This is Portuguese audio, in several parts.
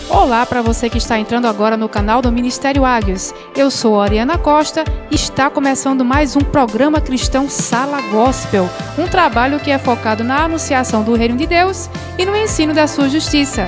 Olá para você que está entrando agora no canal do Ministério Águias. Eu sou Oriana Costa e está começando mais um programa cristão Sala Gospel, um trabalho que é focado na anunciação do Reino de Deus e no ensino da sua justiça.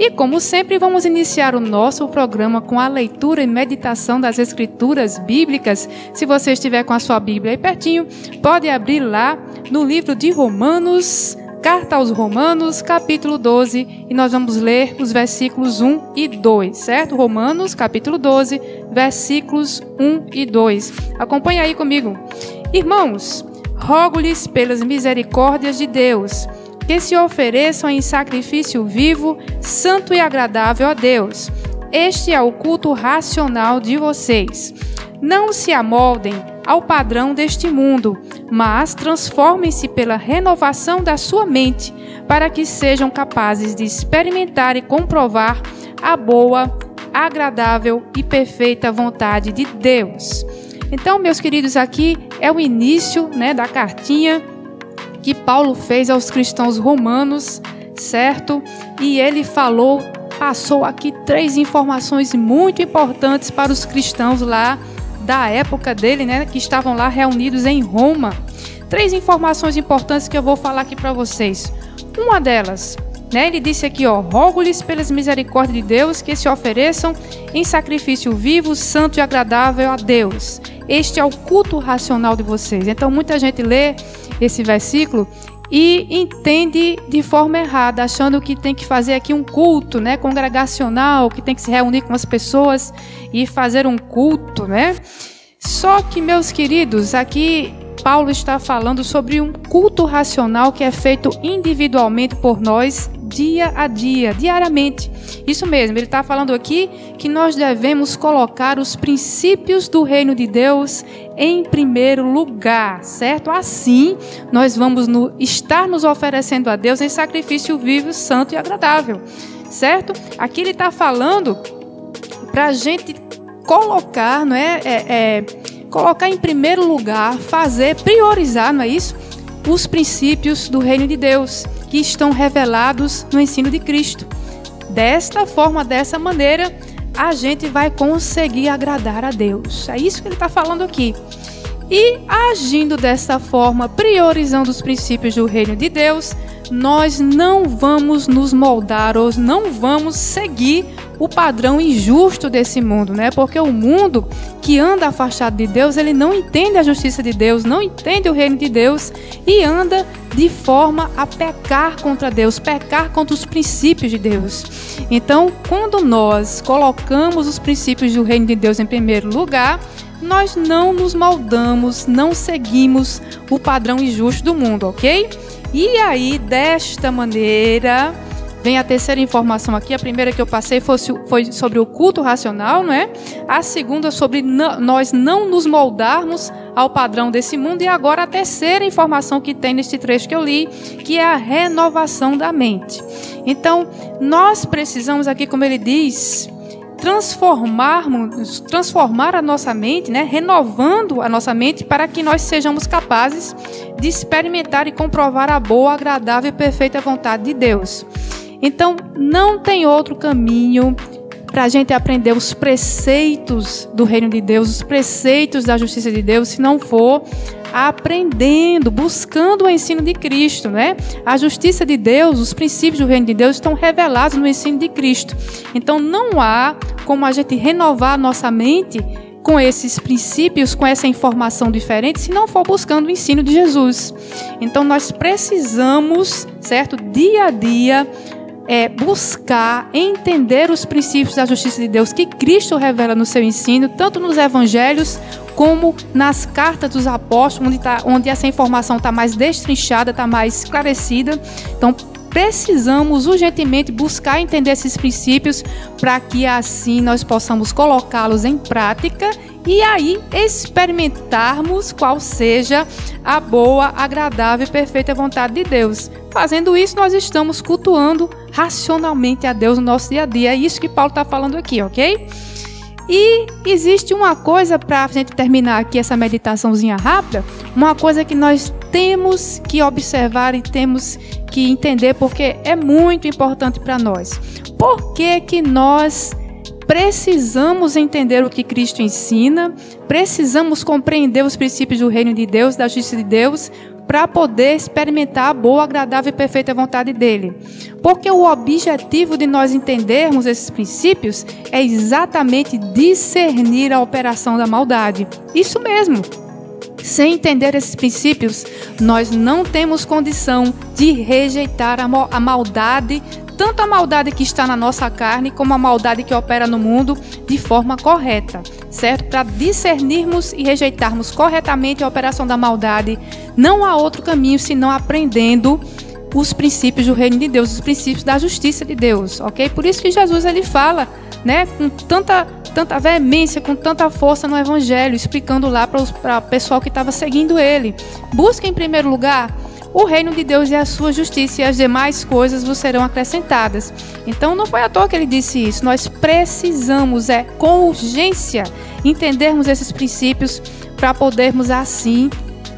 E como sempre, vamos iniciar o nosso programa com a leitura e meditação das Escrituras Bíblicas. Se você estiver com a sua Bíblia aí pertinho, pode abrir lá no livro de Romanos, Carta aos Romanos, capítulo 12, e nós vamos ler os versículos 1 e 2, certo? Romanos, capítulo 12, versículos 1 e 2. Acompanhe aí comigo. Irmãos, rogo-lhes pelas misericórdias de Deus, que se ofereçam em sacrifício vivo, santo e agradável a Deus. Este é o culto racional de vocês. Não se amoldem ao padrão deste mundo, mas transformem-se pela renovação da sua mente, para que sejam capazes de experimentar e comprovar a boa, agradável e perfeita vontade de Deus. Então, meus queridos, aqui é o início, da cartinha que Paulo fez aos cristãos romanos, certo? E ele passou aqui 3 informações muito importantes para os cristãos lá da época dele, que estavam lá reunidos em Roma. 3 informações importantes que eu vou falar aqui para vocês. Uma delas, ele disse aqui, rogo-lhes pelas misericórdias de Deus que se ofereçam em sacrifício vivo, santo e agradável a Deus. Este é o culto racional de vocês. Então, muita gente lê esse versículo e entende de forma errada, achando que tem que fazer aqui um culto, congregacional, que tem que se reunir com as pessoas e fazer um culto, Só que, meus queridos, aqui Paulo está falando sobre um culto racional que é feito individualmente por nós, dia a dia, diariamente. Isso mesmo, ele está falando aqui que nós devemos colocar os princípios do reino de Deus em primeiro lugar, certo? Assim, nós vamos estar nos oferecendo a Deus em sacrifício vivo, santo e agradável, certo? Aqui ele está falando para a gente colocar, colocar em primeiro lugar, priorizar, não é isso? Os princípios do reino de Deus, que estão revelados no ensino de Cristo. Desta forma, dessa maneira, a gente vai conseguir agradar a Deus. É isso que ele está falando aqui. E agindo dessa forma, priorizando os princípios do reino de Deus, nós não vamos nos moldar ou não vamos seguir o padrão injusto desse mundo, Porque o mundo que anda afastado de Deus, ele não entende a justiça de Deus, não entende o reino de Deus e anda de forma a pecar contra Deus, pecar contra os princípios de Deus. Então, quando nós colocamos os princípios do reino de Deus em primeiro lugar, nós não nos moldamos, não seguimos o padrão injusto do mundo, ok? E aí, desta maneira, vem a terceira informação aqui. A primeira que eu passei foi sobre o culto racional, A segunda sobre nós não nos moldarmos ao padrão desse mundo. E agora a terceira informação que tem neste trecho que eu li, que é a renovação da mente. Então, nós precisamos aqui, como ele diz, transformar a nossa mente, renovando a nossa mente para que nós sejamos capazes de experimentar e comprovar a boa, agradável e perfeita vontade de Deus. Então, não tem outro caminho para a gente aprender os preceitos do reino de Deus, os preceitos da justiça de Deus, se não for aprendendo, buscando o ensino de Cristo, A justiça de Deus, os princípios do reino de Deus estão revelados no ensino de Cristo. Então, não há como a gente renovar a nossa mente com esses princípios, com essa informação diferente, se não for buscando o ensino de Jesus. Então, nós precisamos, certo, dia a dia, buscar entender os princípios da justiça de Deus que Cristo revela no seu ensino, tanto nos evangelhos como nas cartas dos apóstolos, onde essa informação está mais destrinchada, está mais esclarecida. Então, precisamos urgentemente buscar entender esses princípios para que assim nós possamos colocá-los em prática e aí experimentarmos qual seja a boa, agradável e perfeita vontade de Deus. Fazendo isso, nós estamos cultuando racionalmente a Deus no nosso dia a dia. É isso que Paulo está falando aqui, ok? E existe uma coisa, para a gente terminar aqui essa meditaçãozinha rápida, uma coisa que nós temos que observar e temos que entender, porque é muito importante para nós. Por que que nós precisamos entender o que Cristo ensina, precisamos compreender os princípios do reino de Deus, da justiça de Deus, para poder experimentar a boa, agradável e perfeita vontade dele. Porque o objetivo de nós entendermos esses princípios é exatamente discernir a operação da maldade. Isso mesmo. Sem entender esses princípios, nós não temos condição de rejeitar a maldade, tanto a maldade que está na nossa carne, como a maldade que opera no mundo, de forma correta, certo? Para discernirmos e rejeitarmos corretamente a operação da maldade, não há outro caminho senão aprendendo os princípios do reino de Deus, os princípios da justiça de Deus, ok? Por isso que Jesus ele fala, né, com tanta veemência, com tanta força no Evangelho, explicando lá para o pessoal que estava seguindo ele. Busque em primeiro lugar o reino de Deus e a sua justiça, e as demais coisas vos serão acrescentadas. Então não foi à toa que ele disse isso. Nós precisamos, com urgência, entendermos esses princípios para podermos assim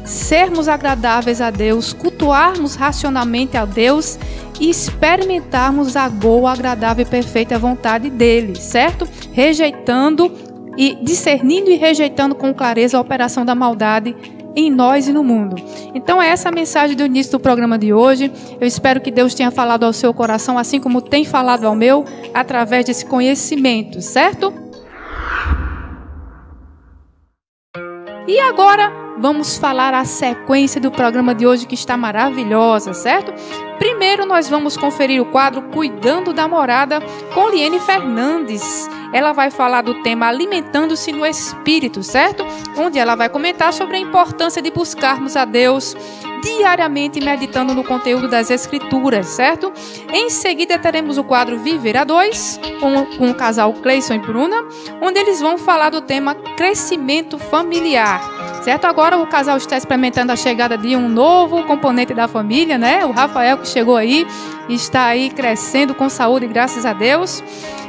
sermos agradáveis a Deus, cultuarmos racionalmente a Deus e experimentarmos a boa, agradável e perfeita vontade dele, certo? Rejeitando e discernindo e rejeitando com clareza a operação da maldade em nós e no mundo. Então é essa a mensagem do início do programa de hoje. Eu espero que Deus tenha falado ao seu coração, assim como tem falado ao meu, através desse conhecimento, certo? E agora vamos falar a sequência do programa de hoje, que está maravilhosa, certo? Primeiro nós vamos conferir o quadro Cuidando da Morada com Liene Fernandes. Ela vai falar do tema Alimentando-se no Espírito, certo? Onde ela vai comentar sobre a importância de buscarmos a Deus diariamente meditando no conteúdo das Escrituras, certo? Em seguida teremos o quadro Viver a Dois com o casal Cleison e Bruna, onde eles vão falar do tema Crescimento Familiar, certo? Agora o casal está experimentando a chegada de um novo componente da família, né? O Rafael, que chegou aí, está aí crescendo com saúde, graças a Deus.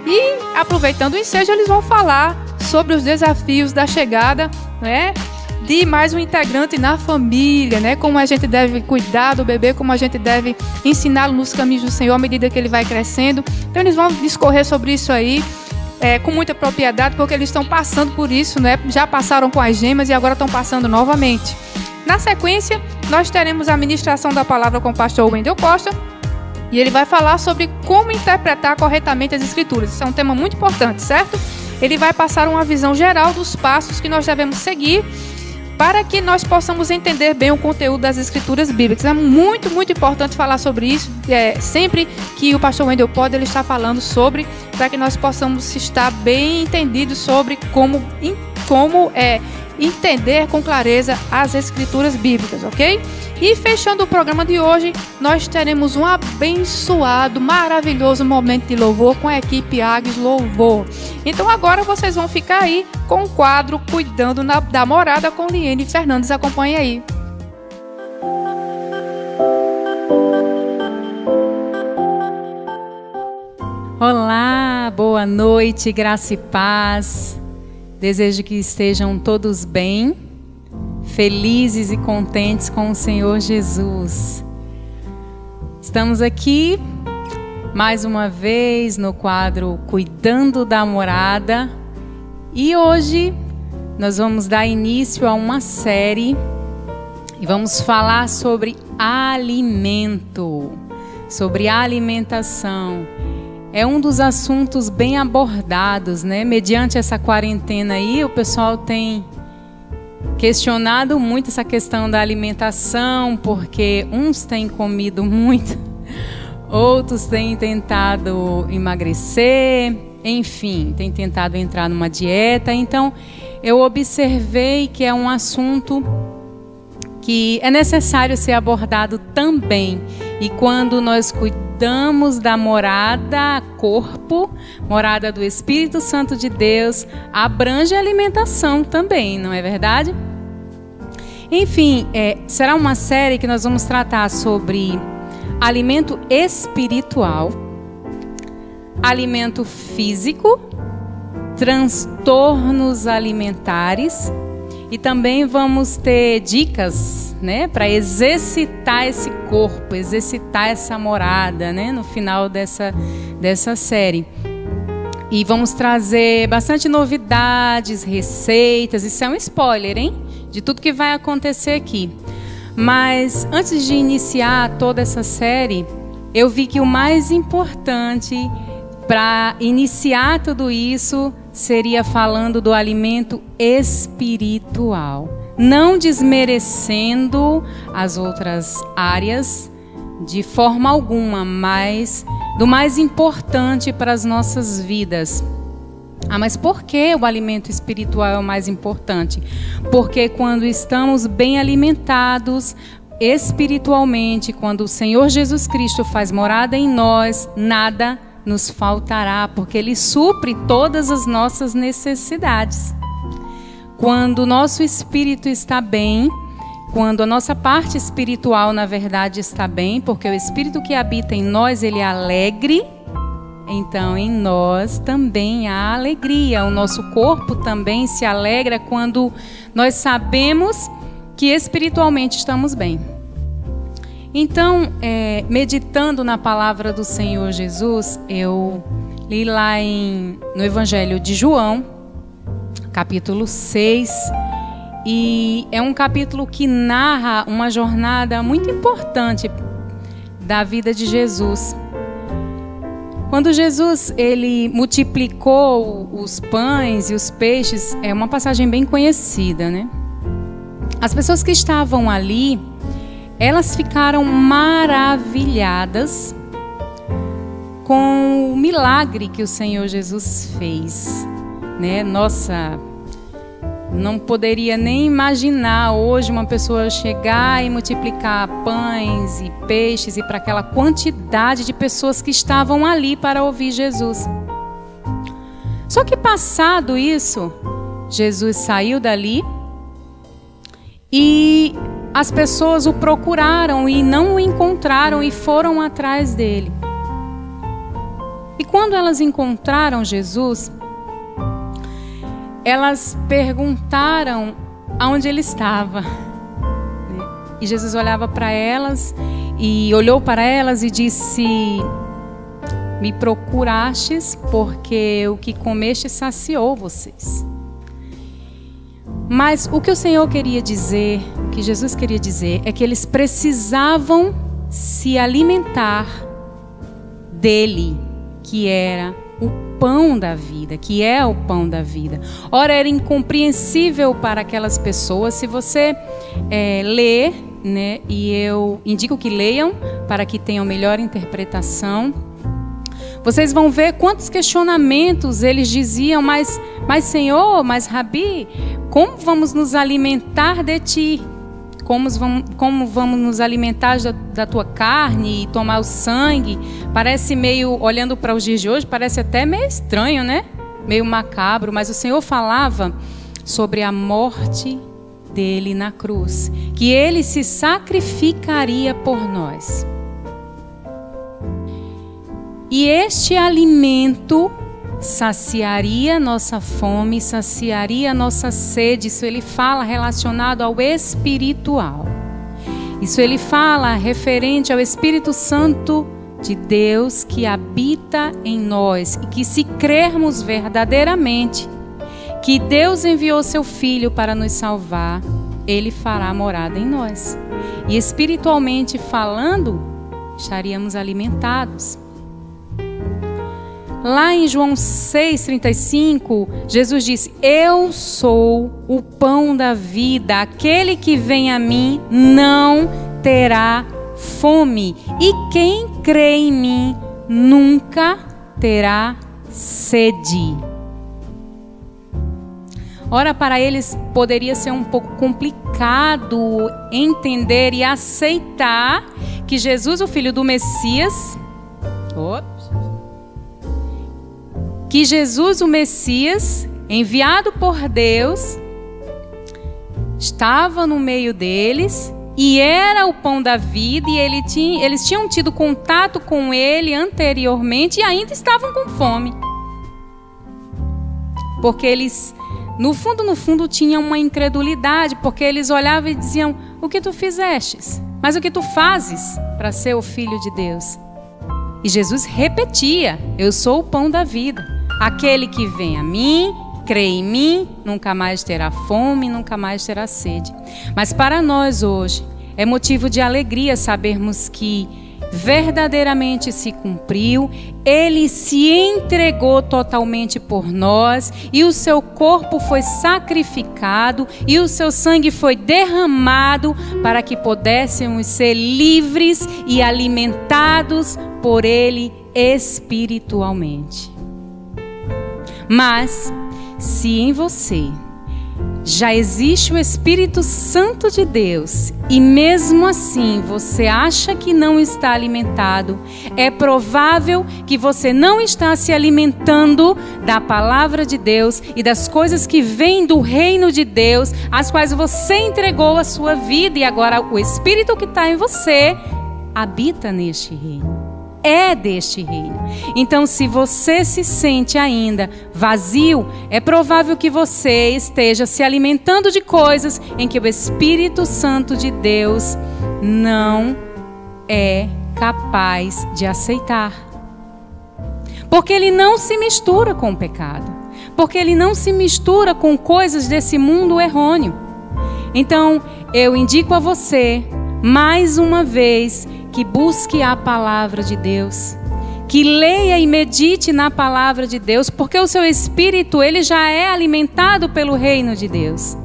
E aproveitando o ensejo, eles vão falar sobre os desafios da chegada, né, de mais um integrante na família, né? Como a gente deve cuidar do bebê, como a gente deve ensiná-lo nos caminhos do Senhor à medida que ele vai crescendo. Então eles vão discorrer sobre isso aí com muita propriedade, porque eles estão passando por isso, né? Já passaram com as gêmeas e agora estão passando novamente. Na sequência, nós teremos a ministração da palavra com o pastor Wendel Costa, e ele vai falar sobre como interpretar corretamente as Escrituras. Isso é um tema muito importante, certo? Ele vai passar uma visão geral dos passos que nós devemos seguir para que nós possamos entender bem o conteúdo das Escrituras bíblicas. É muito, muito importante falar sobre isso. Sempre que o pastor Wendel pode, ele está falando sobre, para que nós possamos estar bem entendidos sobre como entender com clareza as Escrituras bíblicas, ok? E fechando o programa de hoje, nós teremos um abençoado, maravilhoso momento de louvor com a equipe Águias Louvor. Então agora vocês vão ficar aí com o quadro Cuidando da Morada com Liene Fernandes. Acompanhe aí. Olá, boa noite, graça e paz. Desejo que estejam todos bem, felizes e contentes com o Senhor Jesus. Estamos aqui mais uma vez no quadro Cuidando da Morada, e hoje nós vamos dar início a uma série e vamos falar sobre alimento, sobre alimentação. É um dos assuntos bem abordados, né? Mediante essa quarentena aí, o pessoal tem questionado muito essa questão da alimentação, porque uns têm comido muito, outros têm tentado emagrecer, enfim, têm tentado entrar numa dieta. Então, eu observei que é um assunto que é necessário ser abordado também. E quando nós cuidamos da morada, corpo, morada do Espírito Santo de Deus, abrange a alimentação também, não é verdade? Enfim, será uma série que nós vamos tratar sobre alimento espiritual, alimento físico, transtornos alimentares, e também vamos ter dicas, né, para exercitar esse corpo, exercitar essa morada, né, no final dessa série. E vamos trazer bastante novidades, receitas. Isso é um spoiler, hein, de tudo que vai acontecer aqui. Mas antes de iniciar toda essa série, eu vi que o mais importante para iniciar tudo isso seria falando do alimento espiritual, não desmerecendo as outras áreas de forma alguma, mas do mais importante para as nossas vidas. Mas por que o alimento espiritual é o mais importante? Porque quando estamos bem alimentados espiritualmente, quando o Senhor Jesus Cristo faz morada em nós, nada nos faltará, porque Ele supre todas as nossas necessidades. Quando o nosso espírito está bem, quando a nossa parte espiritual, na verdade, está bem, porque o Espírito que habita em nós, ele é alegre, então em nós também há alegria. O nosso corpo também se alegra quando nós sabemos que espiritualmente estamos bem. Então, meditando na palavra do Senhor Jesus, eu li lá no Evangelho de João, capítulo 6, e é um capítulo que narra uma jornada muito importante da vida de Jesus. Quando Jesus ele multiplicou os pães e os peixes, é uma passagem bem conhecida, né? As pessoas que estavam ali, elas ficaram maravilhadas com o milagre que o Senhor Jesus fez, né? Nossa, não poderia nem imaginar hoje uma pessoa chegar e multiplicar pães e peixes e para aquela quantidade de pessoas que estavam ali para ouvir Jesus. Só que passado isso, Jesus saiu dali e as pessoas o procuraram e não o encontraram e foram atrás dele. E quando elas encontraram Jesus, elas perguntaram aonde ele estava. E Jesus olhava para elas e olhou para elas e disse: me procurastes porque o que comeste saciou vocês. Mas o que o Senhor queria dizer, o que Jesus queria dizer, é que eles precisavam se alimentar dele, que era o pão da vida, que é o pão da vida. Ora, era incompreensível para aquelas pessoas. Se você ler, né, e eu indico que leiam para que tenham melhor interpretação, vocês vão ver quantos questionamentos eles diziam, mas Senhor, mas Rabi, como vamos nos alimentar de Ti? Como vamos nos alimentar da Tua carne e tomar o sangue? Parece meio, olhando para os dias de hoje, parece até meio estranho, né? Meio macabro, mas o Senhor falava sobre a morte dele na cruz, que ele se sacrificaria por nós. E este alimento saciaria nossa fome, saciaria nossa sede. Isso ele fala relacionado ao espiritual. Isso ele fala referente ao Espírito Santo de Deus que habita em nós. E que se crermos verdadeiramente que Deus enviou seu Filho para nos salvar, Ele fará morada em nós. E espiritualmente falando, estaríamos alimentados. Lá em João 6,35, Jesus disse: eu sou o pão da vida, aquele que vem a mim não terá fome, e quem crê em mim nunca terá sede. Ora, para eles poderia ser um pouco complicado entender e aceitar que Jesus, o Filho do Messias, que Jesus, o Messias, enviado por Deus, estava no meio deles e era o pão da vida, e eles tinham tido contato com ele anteriormente e ainda estavam com fome. Porque eles, no fundo, tinham uma incredulidade, porque eles olhavam e diziam: o que tu fizestes? Mas o que tu fazes para ser o Filho de Deus? E Jesus repetia: eu sou o pão da vida. Aquele que vem a mim, crê em mim, nunca mais terá fome, nunca mais terá sede. Mas para nós hoje é motivo de alegria sabermos que verdadeiramente se cumpriu, ele se entregou totalmente por nós, e o seu corpo foi sacrificado e o seu sangue foi derramado para que pudéssemos ser livres e alimentados por ele espiritualmente. Mas se em você já existe o Espírito Santo de Deus e mesmo assim você acha que não está alimentado, é provável que você não está se alimentando da palavra de Deus e das coisas que vêm do reino de Deus, às quais você entregou a sua vida, e agora o Espírito que está em você habita neste reino. É deste reino. Então, se você se sente ainda vazio, é provável que você esteja se alimentando de coisas em que o Espírito Santo de Deus não é capaz de aceitar. Porque ele não se mistura com o pecado. Porque ele não se mistura com coisas desse mundo errôneo. Então, eu indico a você, mais uma vez, que busque a palavra de Deus, que leia e medite na palavra de Deus, porque o seu espírito, ele já é alimentado pelo reino de Deus.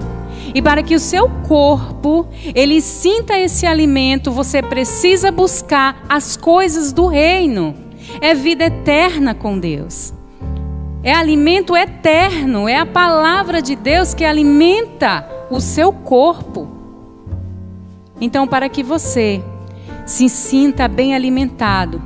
E para que o seu corpo, ele sinta esse alimento, você precisa buscar as coisas do reino. É vida eterna com Deus. É alimento eterno, é a palavra de Deus que alimenta o seu corpo. Então, para que você se sinta bem alimentado,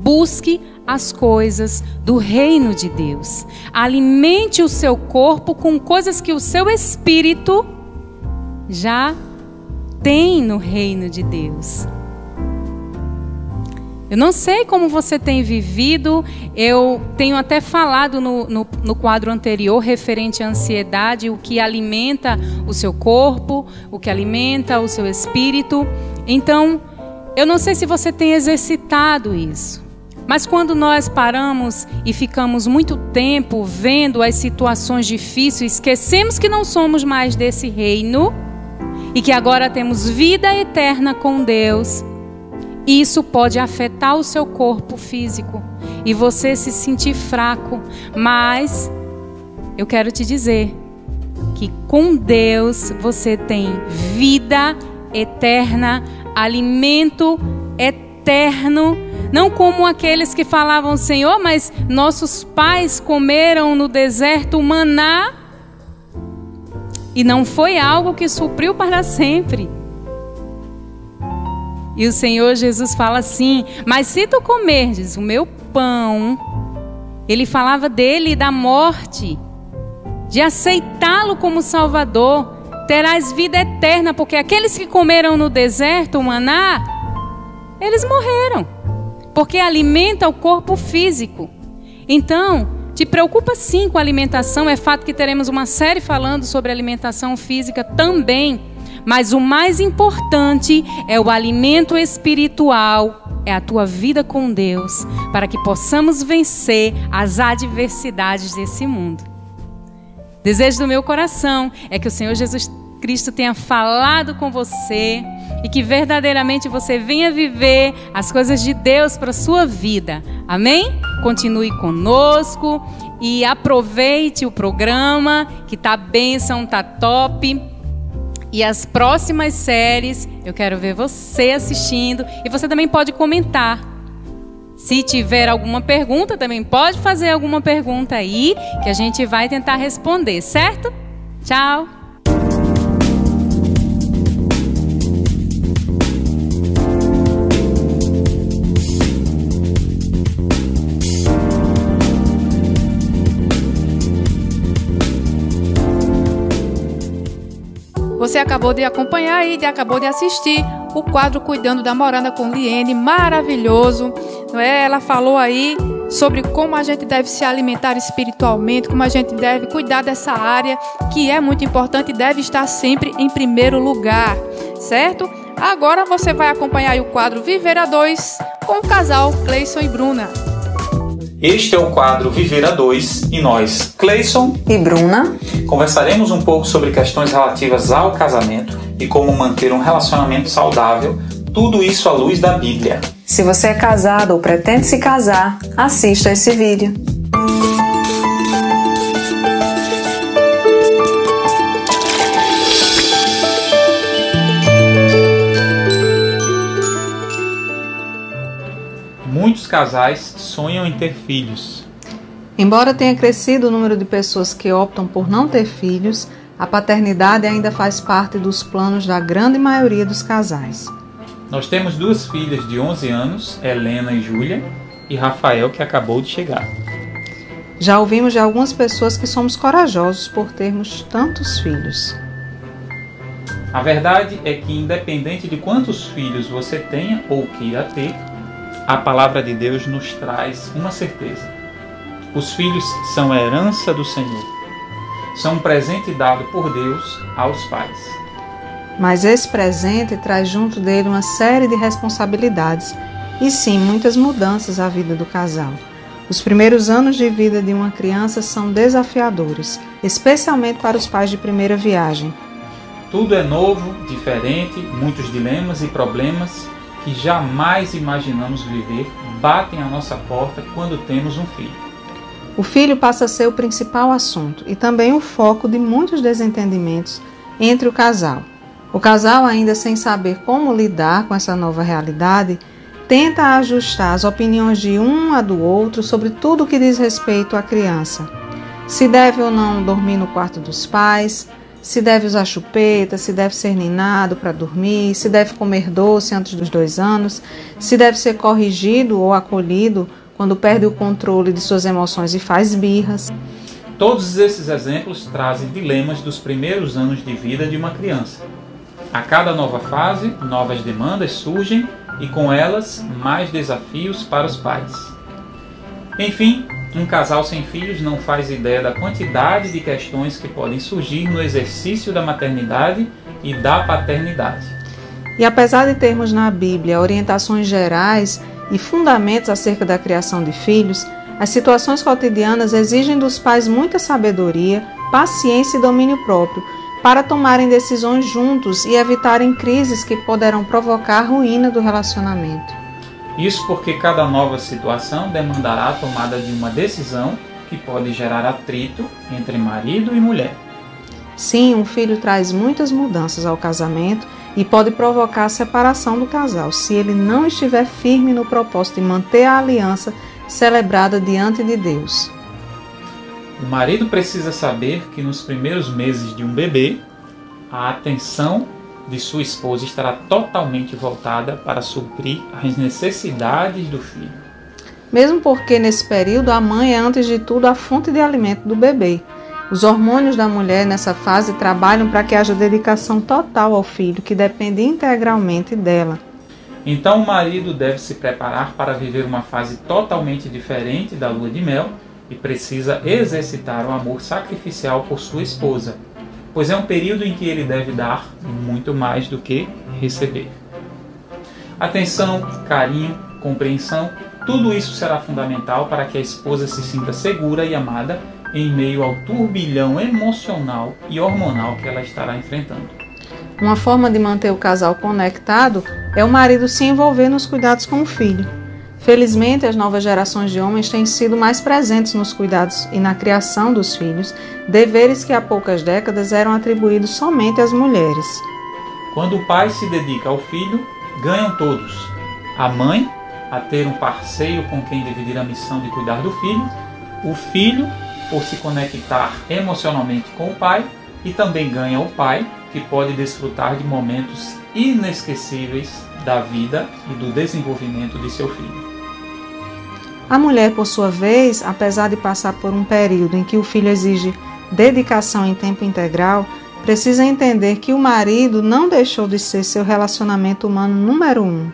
busque as coisas do reino de Deus. Alimente o seu corpo com coisas que o seu espírito já tem no reino de Deus. Eu não sei como você tem vivido, eu tenho até falado no quadro anterior, referente à ansiedade, o que alimenta o seu corpo, o que alimenta o seu espírito. Então, eu não sei se você tem exercitado isso, mas quando nós paramos e ficamos muito tempo vendo as situações difíceis, esquecemos que não somos mais desse reino e que agora temos vida eterna com Deus, isso pode afetar o seu corpo físico e você se sentir fraco. Mas eu quero te dizer que com Deus você tem vida eterna, alimento eterno, não como aqueles que falavam: Senhor, mas nossos pais comeram no deserto maná e não foi algo que supriu para sempre. E o Senhor Jesus fala assim: mas se tu comerdes o meu pão, ele falava dele e da morte, de aceitá-lo como Salvador, terás vida eterna, porque aqueles que comeram no deserto o maná, eles morreram, porque alimenta o corpo físico. Então, te preocupa sim com a alimentação, é fato que teremos uma série falando sobre alimentação física também, mas o mais importante é o alimento espiritual, é a tua vida com Deus, para que possamos vencer as adversidades desse mundo. Desejo do meu coração é que o Senhor Jesus Cristo tenha falado com você e que verdadeiramente você venha viver as coisas de Deus para a sua vida. Amém? Continue conosco e aproveite o programa, que tá bênção, tá top. E as próximas séries, eu quero ver você assistindo. E você também pode comentar Se tiver alguma pergunta, também pode fazer alguma pergunta aí, que a gente vai tentar responder, certo? Tchau! Você acabou de acompanhar e acabou de assistir o quadro Cuidando da Morada com Liene, maravilhoso, não é? Ela falou aí sobre como a gente deve se alimentar espiritualmente, como a gente deve cuidar dessa área que é muito importante e deve estar sempre em primeiro lugar, certo? Agora você vai acompanhar aí o quadro Viver a Dois com o casal Cleison e Bruna. Este é o quadro Viver a Dois e nós, Cleison e Bruna, conversaremos um pouco sobre questões relativas ao casamento e como manter um relacionamento saudável, tudo isso à luz da Bíblia. Se você é casado ou pretende se casar, assista esse vídeo. Muitos casais sonham em ter filhos. Embora tenha crescido o número de pessoas que optam por não ter filhos, a paternidade ainda faz parte dos planos da grande maioria dos casais. Nós temos 2 filhas de 11 anos, Helena e Júlia, e Rafael, que acabou de chegar. Já ouvimos de algumas pessoas que somos corajosos por termos tantos filhos. A verdade é que, independente de quantos filhos você tenha ou queira ter, a palavra de Deus nos traz uma certeza. Os filhos são a herança do Senhor. São um presente dado por Deus aos pais. Mas esse presente traz junto dele uma série de responsabilidades e sim, muitas mudanças à vida do casal. Os primeiros anos de vida de uma criança são desafiadores, especialmente para os pais de primeira viagem. Tudo é novo, diferente, muitos dilemas e problemas que jamais imaginamos viver batem à nossa porta quando temos um filho. O filho passa a ser o principal assunto e também o foco de muitos desentendimentos entre o casal. O casal, ainda sem saber como lidar com essa nova realidade, tenta ajustar as opiniões de um a do outro sobre tudo o que diz respeito à criança. Se deve ou não dormir no quarto dos pais, se deve usar chupeta, se deve ser ninado para dormir, se deve comer doce antes dos 2 anos, se deve ser corrigido ou acolhido quando perde o controle de suas emoções e faz birras. Todos esses exemplos trazem dilemas dos primeiros anos de vida de uma criança. A cada nova fase, novas demandas surgem e com elas mais desafios para os pais. Enfim, um casal sem filhos não faz ideia da quantidade de questões que podem surgir no exercício da maternidade e da paternidade. E apesar de termos na Bíblia orientações gerais e fundamentos acerca da criação de filhos, as situações cotidianas exigem dos pais muita sabedoria, paciência e domínio próprio para tomarem decisões juntos e evitarem crises que poderão provocar a ruína do relacionamento. Isso porque cada nova situação demandará a tomada de uma decisão que pode gerar atrito entre marido e mulher. Sim, um filho traz muitas mudanças ao casamento e pode provocar a separação do casal, se ele não estiver firme no propósito de manter a aliança celebrada diante de Deus. O marido precisa saber que nos primeiros meses de um bebê, a atenção de sua esposa estará totalmente voltada para suprir as necessidades do filho. Mesmo porque nesse período a mãe é antes de tudo a fonte de alimento do bebê. Os hormônios da mulher nessa fase trabalham para que haja dedicação total ao filho, que depende integralmente dela. Então o marido deve se preparar para viver uma fase totalmente diferente da lua de mel e precisa exercitar o amor sacrificial por sua esposa, pois é um período em que ele deve dar muito mais do que receber. Atenção, carinho, compreensão, tudo isso será fundamental para que a esposa se sinta segura e amada em meio ao turbilhão emocional e hormonal que ela estará enfrentando. Uma forma de manter o casal conectado é o marido se envolver nos cuidados com o filho. Felizmente, as novas gerações de homens têm sido mais presentes nos cuidados e na criação dos filhos, deveres que há poucas décadas eram atribuídos somente às mulheres. Quando o pai se dedica ao filho, ganham todos, a mãe a ter um parceiro com quem dividir a missão de cuidar do filho, o filho por se conectar emocionalmente com o pai, e também ganha o pai, que pode desfrutar de momentos inesquecíveis da vida e do desenvolvimento de seu filho. A mulher, por sua vez, apesar de passar por um período em que o filho exige dedicação em tempo integral, precisa entender que o marido não deixou de ser seu relacionamento humano número 1.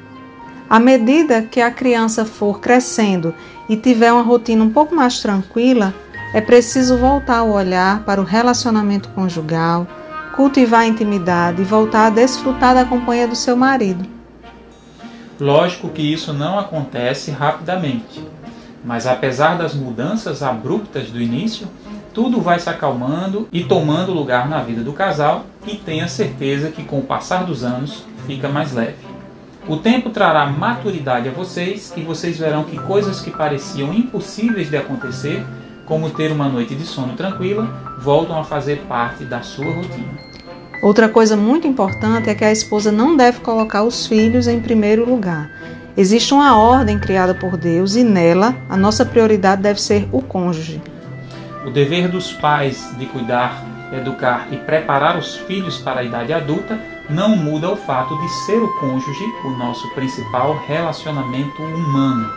À medida que a criança for crescendo e tiver uma rotina um pouco mais tranquila, é preciso voltar o olhar para o relacionamento conjugal, cultivar a intimidade e voltar a desfrutar da companhia do seu marido. Lógico que isso não acontece rapidamente, mas apesar das mudanças abruptas do início, tudo vai se acalmando e tomando lugar na vida do casal, e tenha certeza que com o passar dos anos fica mais leve. O tempo trará maturidade a vocês e vocês verão que coisas que pareciam impossíveis de acontecer, como ter uma noite de sono tranquila, voltam a fazer parte da sua rotina. Outra coisa muito importante é que a esposa não deve colocar os filhos em primeiro lugar. Existe uma ordem criada por Deus e nela a nossa prioridade deve ser o cônjuge. O dever dos pais de cuidar, educar e preparar os filhos para a idade adulta não muda o fato de ser o cônjuge o nosso principal relacionamento humano.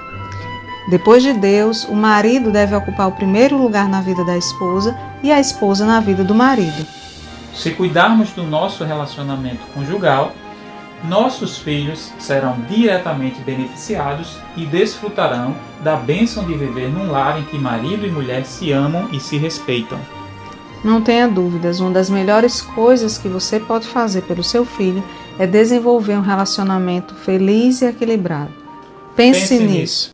Depois de Deus, o marido deve ocupar o primeiro lugar na vida da esposa e a esposa na vida do marido. Se cuidarmos do nosso relacionamento conjugal, nossos filhos serão diretamente beneficiados e desfrutarão da bênção de viver num lar em que marido e mulher se amam e se respeitam. Não tenha dúvidas, uma das melhores coisas que você pode fazer pelo seu filho é desenvolver um relacionamento feliz e equilibrado. Pense nisso.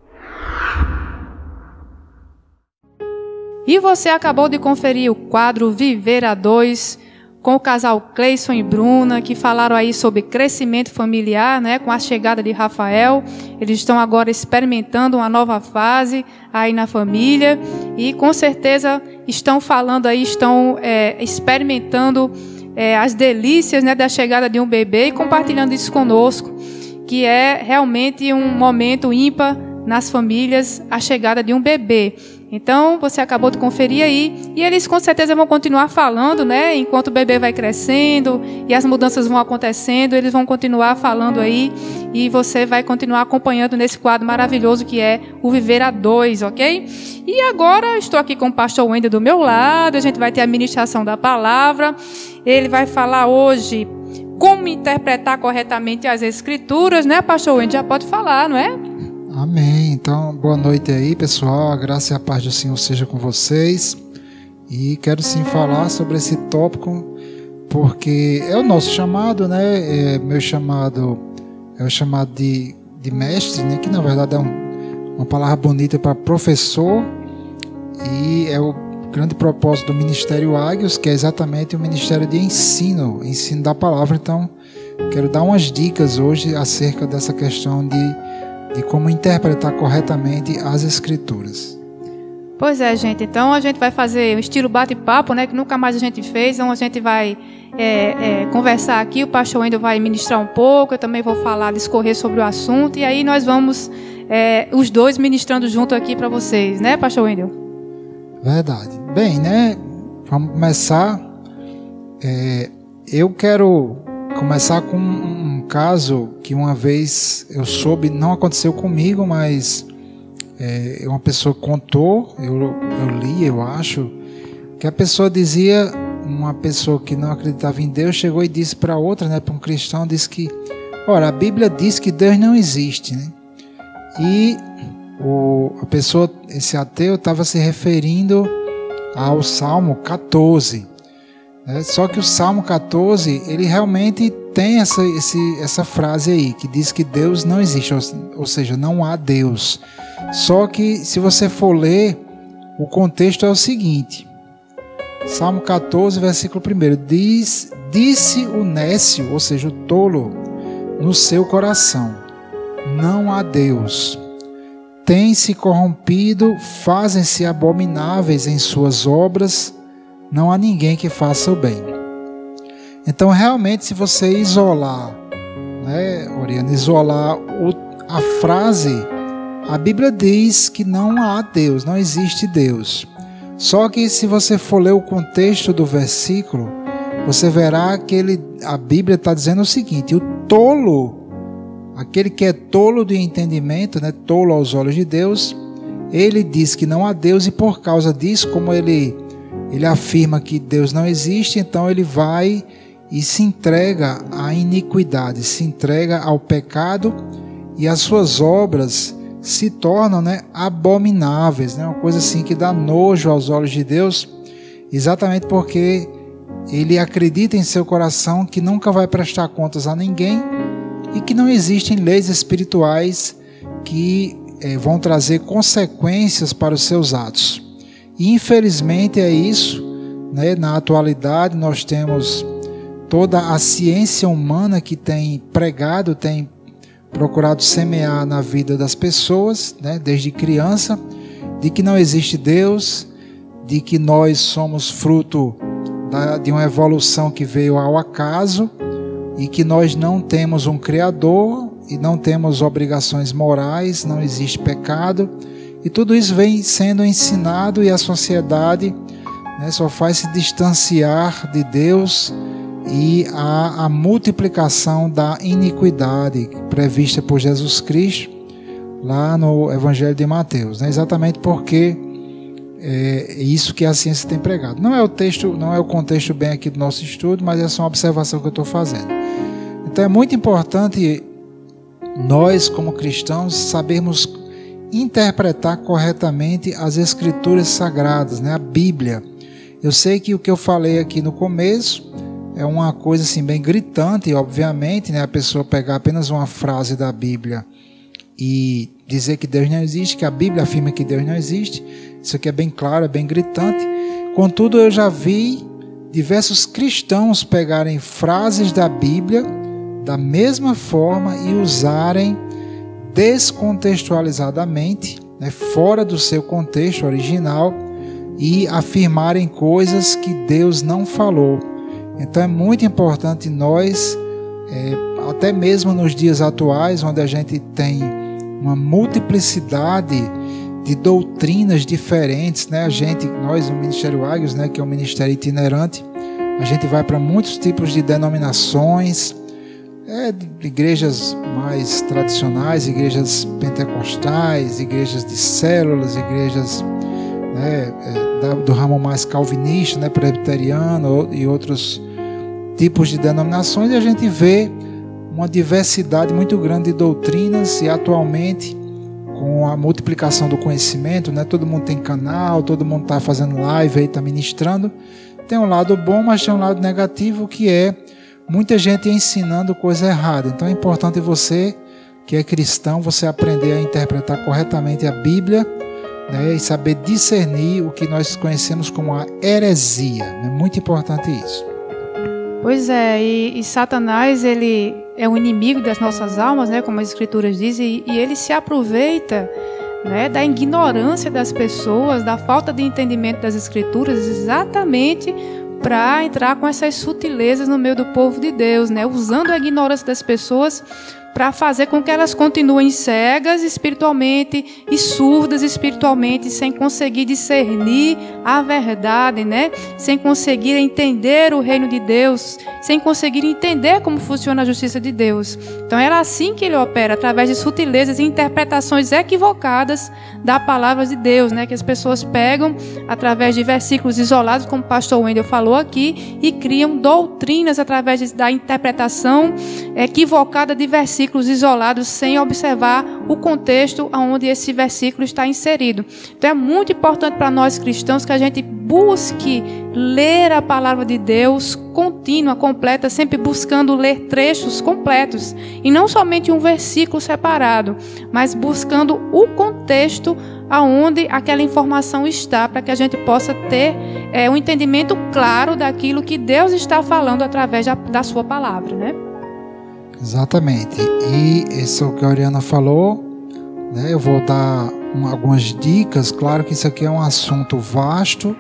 E você acabou de conferir o quadro Viver a Dois, com o casal Cleison e Bruna, que falaram aí sobre crescimento familiar, né, com a chegada de Rafael. Eles estão agora experimentando uma nova fase aí na família e com certeza estão falando aí, estão experimentando as delícias, né, da chegada de um bebê e compartilhando isso conosco, que é realmente um momento ímpar nas famílias, a chegada de um bebê. Então, você acabou de conferir aí, e eles com certeza vão continuar falando, né? Enquanto o bebê vai crescendo e as mudanças vão acontecendo, eles vão continuar falando aí, e você vai continuar acompanhando nesse quadro maravilhoso que é o Viver a Dois, ok? E agora, estou aqui com o pastor Wendel do meu lado, a gente vai ter a ministração da palavra, ele vai falar hoje como interpretar corretamente as Escrituras, né, pastor Wendel? Já pode falar, não é? Amém. Então, boa noite aí, pessoal. A graça e a paz do Senhor seja com vocês. E quero sim falar sobre esse tópico, porque é o nosso chamado, né? Meu chamado é o chamado de mestre, né? Que na verdade é uma palavra bonita para professor, e é o grande propósito do Ministério Águios, que é exatamente o ministério de ensino da palavra. Então, quero dar umas dicas hoje acerca dessa questão de como interpretar corretamente as Escrituras. Pois é, gente. Então a gente vai fazer um estilo bate-papo, né, que nunca mais a gente fez. Então a gente vai conversar aqui, o pastor Wendel vai ministrar um pouco, eu também vou falar, discorrer sobre o assunto, e aí nós vamos, os dois ministrando junto aqui para vocês, né, pastor Wendel? Verdade. Bem, né, vamos começar. Eu quero começar com um caso que uma vez eu soube, não aconteceu comigo, mas uma pessoa contou, eu li, eu acho, que a pessoa dizia, uma pessoa que não acreditava em Deus chegou e disse para outra, né, para um cristão, disse que, ora, a Bíblia diz que Deus não existe, né? E a pessoa, esse ateu, estava se referindo ao Salmo 14. Só que o Salmo 14, ele realmente tem essa frase aí, que diz que Deus não existe, ou seja, não há Deus. Só que, se você for ler, o contexto é o seguinte: Salmo 14, versículo 1, disse o nécio, ou seja, o tolo, no seu coração, não há Deus. Tem-se corrompido, fazem-se abomináveis em suas obras, não há ninguém que faça o bem. Então, realmente, se você isolar, né, Oriana, isolar a frase A Bíblia diz que não há Deus, não existe Deus. Só que se você for ler o contexto do versículo, você verá que a Bíblia está dizendo o seguinte: o tolo, aquele que é tolo de entendimento, né, tolo aos olhos de Deus, ele diz que não há Deus, e por causa disso, como ele afirma que Deus não existe, então ele vai e se entrega à iniquidade, se entrega ao pecado, e as suas obras se tornam, né, abomináveis, né, uma coisa assim que dá nojo aos olhos de Deus, exatamente porque ele acredita em seu coração que nunca vai prestar contas a ninguém e que não existem leis espirituais que vão trazer consequências para os seus atos. E infelizmente é isso, né? Na atualidade nós temos toda a ciência humana que tem pregado, tem procurado semear na vida das pessoas, né, desde criança, de que não existe Deus, de que nós somos fruto de uma evolução que veio ao acaso e que nós não temos um Criador e não temos obrigações morais, não existe pecado, e tudo isso vem sendo ensinado, e a sociedade, né, só faz se distanciar de Deus e a multiplicação da iniquidade prevista por Jesus Cristo lá no Evangelho de Mateus, né? Exatamente porque é isso que a ciência tem pregado. Não é o contexto bem aqui do nosso estudo, mas é só uma observação que eu estou fazendo. Então é muito importante nós, como cristãos, sabermos interpretar corretamente as Escrituras Sagradas, né? A Bíblia. Eu sei que o que eu falei aqui no começo é uma coisa assim bem gritante, obviamente, né? A pessoa pegar apenas uma frase da Bíblia e dizer que Deus não existe, que a Bíblia afirma que Deus não existe. Isso aqui é bem claro, é bem gritante. Contudo, eu já vi diversos cristãos pegarem frases da Bíblia da mesma forma e usarem descontextualizadamente, né, fora do seu contexto original, e afirmarem coisas que Deus não falou. Então é muito importante nós, até mesmo nos dias atuais, onde a gente tem uma multiplicidade de doutrinas diferentes, né? Nós no Ministério Águios, né, que é um ministério itinerante, a gente vai para muitos tipos de denominações, de igrejas mais tradicionais, igrejas pentecostais, igrejas de células, igrejas, né, do ramo mais calvinista, né, presbiteriano e outros tipos de denominações, e a gente vê uma diversidade muito grande de doutrinas. E atualmente, com a multiplicação do conhecimento, né, todo mundo tem canal, todo mundo está fazendo live, está ministrando. Tem um lado bom, mas tem um lado negativo, que é muita gente ensinando coisa errada. Então é importante você, que é cristão, você aprender a interpretar corretamente a Bíblia, né, e saber discernir o que nós conhecemos como a heresia. É muito importante isso. Pois é, e Satanás, ele é o inimigo das nossas almas, né, como as Escrituras dizem, e ele se aproveita, né, da ignorância das pessoas, da falta de entendimento das Escrituras, exatamente para entrar com essas sutilezas no meio do povo de Deus, né, usando a ignorância das pessoas para fazer com que elas continuem cegas espiritualmente e surdas espiritualmente, sem conseguir discernir a verdade, né? Sem conseguir entender o reino de Deus, sem conseguir entender como funciona a justiça de Deus. Então era assim que ele opera, através de sutilezas e interpretações equivocadas da palavra de Deus, né? Que as pessoas pegam através de versículos isolados, como o pastor Wendel falou aqui, e criam doutrinas através da interpretação equivocada de versículos isolados, sem observar o contexto onde esse versículo está inserido. Então é muito importante para nós cristãos que a gente busque ler a palavra de Deus contínua, completa, sempre buscando ler trechos completos, e não somente um versículo separado, mas buscando o contexto aonde aquela informação está, para que a gente possa ter um entendimento claro daquilo que Deus está falando através da sua palavra, né? Exatamente. E isso é o que a Oriana falou, né? Eu vou dar algumas dicas. Claro que isso aqui é um assunto vasto,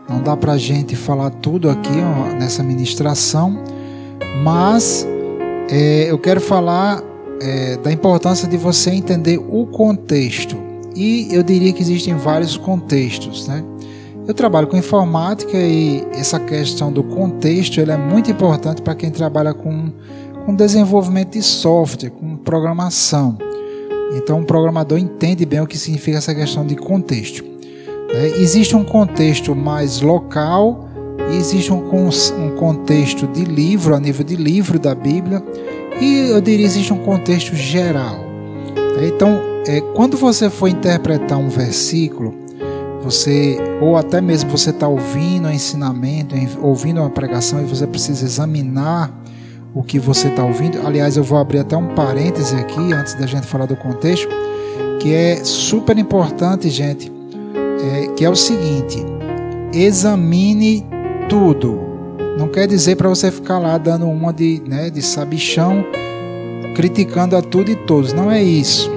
não dá para a gente falar tudo aqui nessa ministração, mas eu quero falar da importância de você entender o contexto. E eu diria que existem vários contextos, né? Eu trabalho com informática e essa questão do contexto ela é muito importante para quem trabalha com desenvolvimento de software, com programação. Então, um programador entende bem o que significa essa questão de contexto. Existe um contexto mais local e existe um contexto de livro, a nível de livro da Bíblia, e eu diria que existe um contexto geral. Então, quando você for interpretar um versículo, ou até mesmo você está ouvindo um ensinamento, ouvindo uma pregação, e você precisa examinar o que você está ouvindo. Aliás, eu vou abrir até um parêntese aqui, antes da gente falar do contexto, que é super importante, gente, que é o seguinte: examine tudo. Não quer dizer para você ficar lá dando uma de sabichão, criticando a tudo e todos. Não é isso.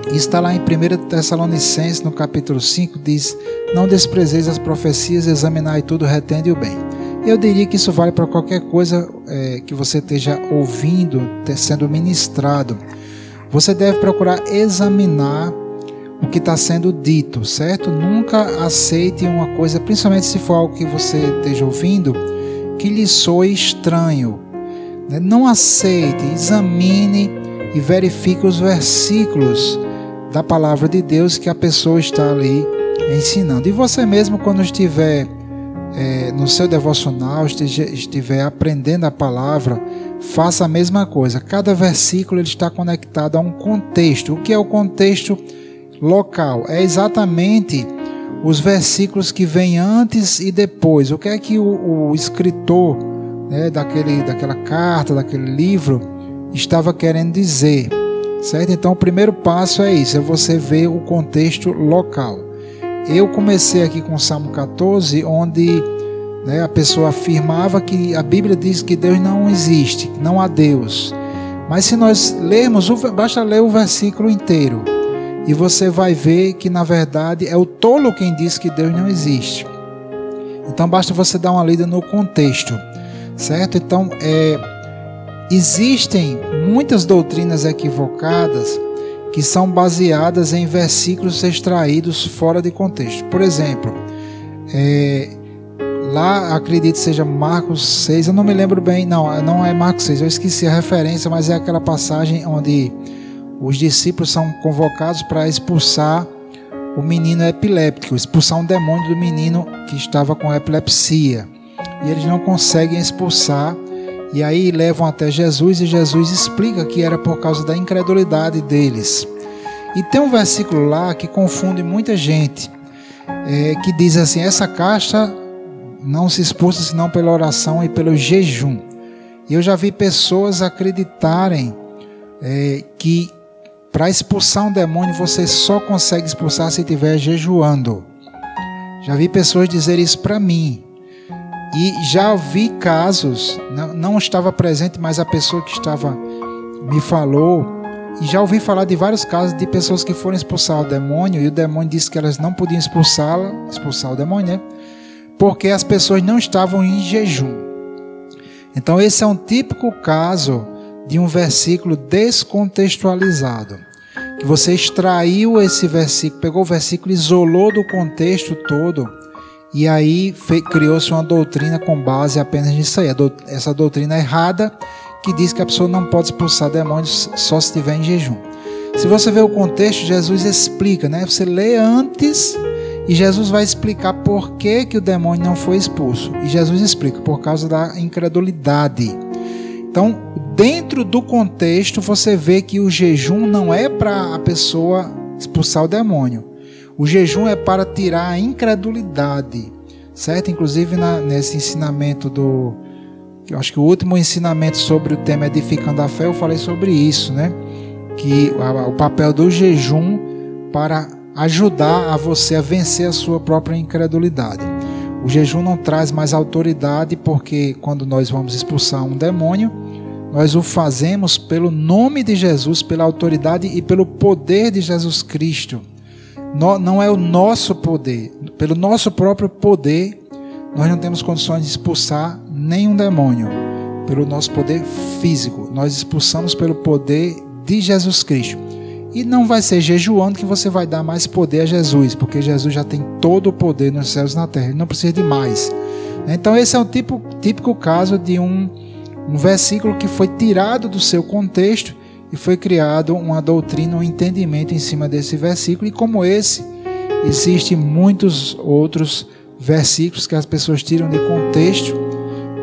Isso está lá em 1 Tessalonicenses, no capítulo 5, diz: não desprezeis as profecias, examinai tudo, retende o bem. Eu diria que isso vale para qualquer coisa que você esteja ouvindo, sendo ministrado. Você deve procurar examinar o que está sendo dito, certo? Nunca aceite uma coisa, principalmente se for algo que você esteja ouvindo, que lhe soe estranho. Não aceite, examine e verifique os versículos da palavra de Deus que a pessoa está ali ensinando. E você mesmo, quando estiver no seu devocional, estiver aprendendo a palavra, faça a mesma coisa. Cada versículo ele está conectado a um contexto. O que é o contexto local? É exatamente os versículos que vêm antes e depois. O que é que o escritor, daquela carta, daquele livro, estava querendo dizer, certo? Então o primeiro passo é isso, é você ver o contexto local. Eu comecei aqui com o Salmo 14, onde a pessoa afirmava que a Bíblia diz que Deus não existe, não há Deus. Mas se nós lermos, basta ler o versículo inteiro, e você vai ver que na verdade é o tolo quem diz que Deus não existe. Então basta você dar uma lida no contexto, certo? Então existem muitas doutrinas equivocadas que são baseadas em versículos extraídos fora de contexto. Por exemplo, lá acredito seja Marcos 6, eu não me lembro bem, não é Marcos 6, eu esqueci a referência, mas é aquela passagem onde os discípulos são convocados para expulsar o menino epiléptico, expulsar um demônio do menino que estava com epilepsia, e eles não conseguem expulsar. E aí levam até Jesus, e Jesus explica que era por causa da incredulidade deles. E tem um versículo lá que confunde muita gente, que diz assim: essa casta não se expulsa senão pela oração e pelo jejum. E eu já vi pessoas acreditarem que para expulsar um demônio você só consegue expulsar se estiver jejuando. Já vi pessoas dizer isso para mim. E já vi casos, não estava presente, mas a pessoa que estava me falou, e já ouvi falar de vários casos de pessoas que foram expulsar o demônio, e o demônio disse que elas não podiam expulsar o demônio, porque as pessoas não estavam em jejum. Então esse é um típico caso de um versículo descontextualizado, que você extraiu esse versículo, pegou o versículo, isolou do contexto todo, e aí criou-se uma doutrina com base apenas nisso aí. Essa doutrina errada que diz que a pessoa não pode expulsar demônios só se estiver em jejum. Se você ver o contexto, Jesus explica, Você lê antes e Jesus vai explicar por que o demônio não foi expulso. E Jesus explica, por causa da incredulidade. Então, dentro do contexto, você vê que o jejum não é para a pessoa expulsar o demônio. O jejum é para tirar a incredulidade, certo? Inclusive nesse ensinamento eu acho que o último ensinamento sobre o tema Edificando a Fé, eu falei sobre isso, Que o papel do jejum para ajudar a você a vencer a sua própria incredulidade. O jejum não traz mais autoridade, porque quando nós vamos expulsar um demônio, nós o fazemos pelo nome de Jesus, pela autoridade e pelo poder de Jesus Cristo. Não é o nosso poder. Pelo nosso próprio poder, nós não temos condições de expulsar nenhum demônio. Pelo nosso poder físico, nós expulsamos pelo poder de Jesus Cristo. E não vai ser jejuando que você vai dar mais poder a Jesus, porque Jesus já tem todo o poder nos céus e na terra, ele não precisa de mais. Então esse é um típico caso de um versículo que foi tirado do seu contexto e foi criado uma doutrina, um entendimento em cima desse versículo. E como esse, existem muitos outros versículos que as pessoas tiram de contexto,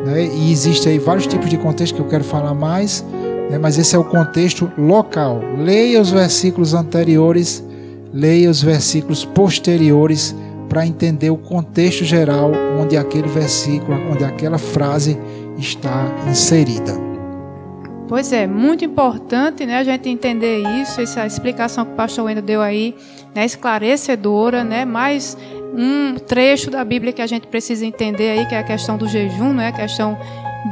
né? E existem aí vários tipos de contexto que eu quero falar mais, né? Mas esse é o contexto local. Leia os versículos anteriores, leia os versículos posteriores para entender o contexto geral onde aquele versículo, onde aquela frase está inserida. Pois é, muito importante, né, a gente entender isso, essa explicação que o pastor Wendel deu aí, né, esclarecedora, né, mais um trecho da Bíblia que a gente precisa entender aí, que é a questão do jejum, né, a questão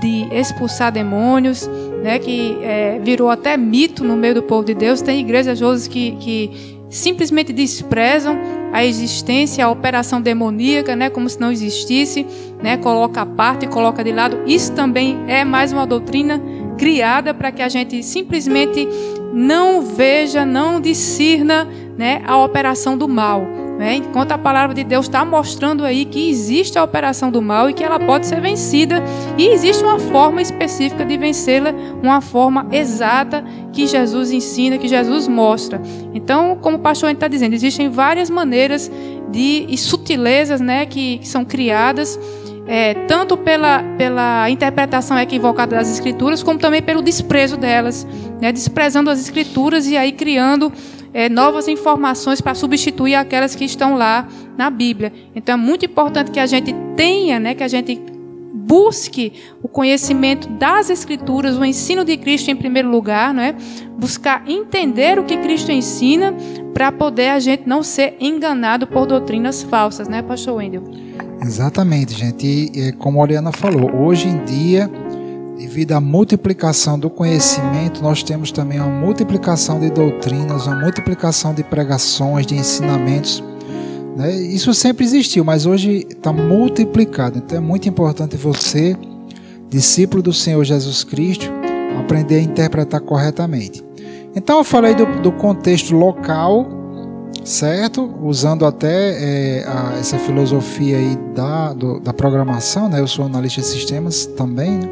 de expulsar demônios, né, que virou até mito no meio do povo de Deus. Tem igrejas hoje que simplesmente desprezam a existência, a operação demoníaca, né, como se não existisse, né, coloca à parte e coloca de lado. Isso também é mais uma doutrina criada para que a gente simplesmente não veja, não discirna, né, a operação do mal, né? Enquanto a palavra de Deus está mostrando aí que existe a operação do mal e que ela pode ser vencida, e existe uma forma específica de vencê-la, uma forma exata que Jesus ensina, que Jesus mostra. Então, como o pastor está dizendo, existem várias maneiras e sutilezas, né, que são criadas, tanto pela interpretação equivocada das Escrituras, como também pelo desprezo delas, né, desprezando as Escrituras e aí criando novas informações para substituir aquelas que estão lá na Bíblia. Então é muito importante que a gente tenha, né, que a gente busque o conhecimento das Escrituras, o ensino de Cristo em primeiro lugar, né? Buscar entender o que Cristo ensina para poder a gente não ser enganado por doutrinas falsas, né, pastor Wendel? Exatamente, gente. E como a Oriana falou, hoje em dia, devido à multiplicação do conhecimento, nós temos também uma multiplicação de doutrinas, uma multiplicação de pregações, de ensinamentos, né? Isso sempre existiu, mas hoje está multiplicado. Então é muito importante você, discípulo do Senhor Jesus Cristo, aprender a interpretar corretamente. Então eu falei do contexto local, certo? Usando até essa filosofia aí da programação, né? Eu sou analista de sistemas também, né?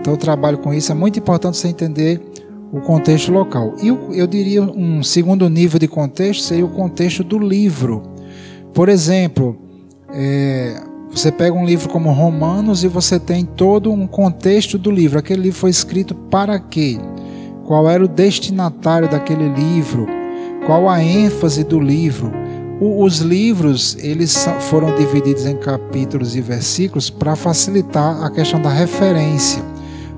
Então eu trabalho com isso. É muito importante você entender o contexto local. E eu diria um segundo nível de contexto seria o contexto do livro. Por exemplo, você pega um livro como Romanos e você tem todo um contexto do livro. Aquele livro foi escrito para quê? Qual era o destinatário daquele livro? Qual a ênfase do livro? Os livros, eles foram divididos em capítulos e versículos para facilitar a questão da referência.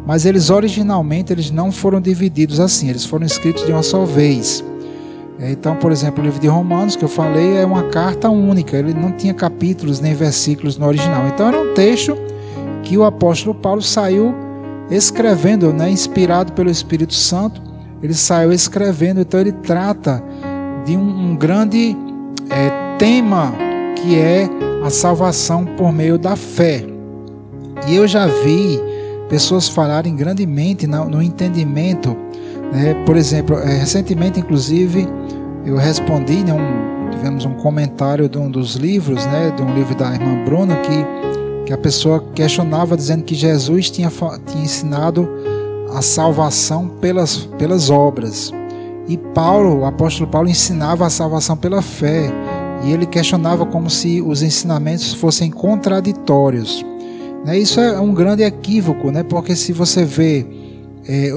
Mas eles originalmente não foram divididos assim, eles foram escritos de uma só vez. Então, por exemplo, o livro de Romanos, que eu falei, é uma carta única, ele não tinha capítulos nem versículos no original. Então era um texto que o apóstolo Paulo saiu escrevendo, né, inspirado pelo Espírito Santo, ele saiu escrevendo. Então ele trata de um grande tema, que é a salvação por meio da fé. E eu já vi pessoas falarem grandemente no entendimento, né? Por exemplo, recentemente, inclusive, eu respondi, né, tivemos um comentário de um dos livros, né, de um livro da irmã Bruna, que a pessoa questionava, dizendo que Jesus tinha ensinado a salvação pelas obras. E Paulo, o apóstolo Paulo, ensinava a salvação pela fé. E ele questionava como se os ensinamentos fossem contraditórios. Isso é um grande equívoco, né? Porque se você vê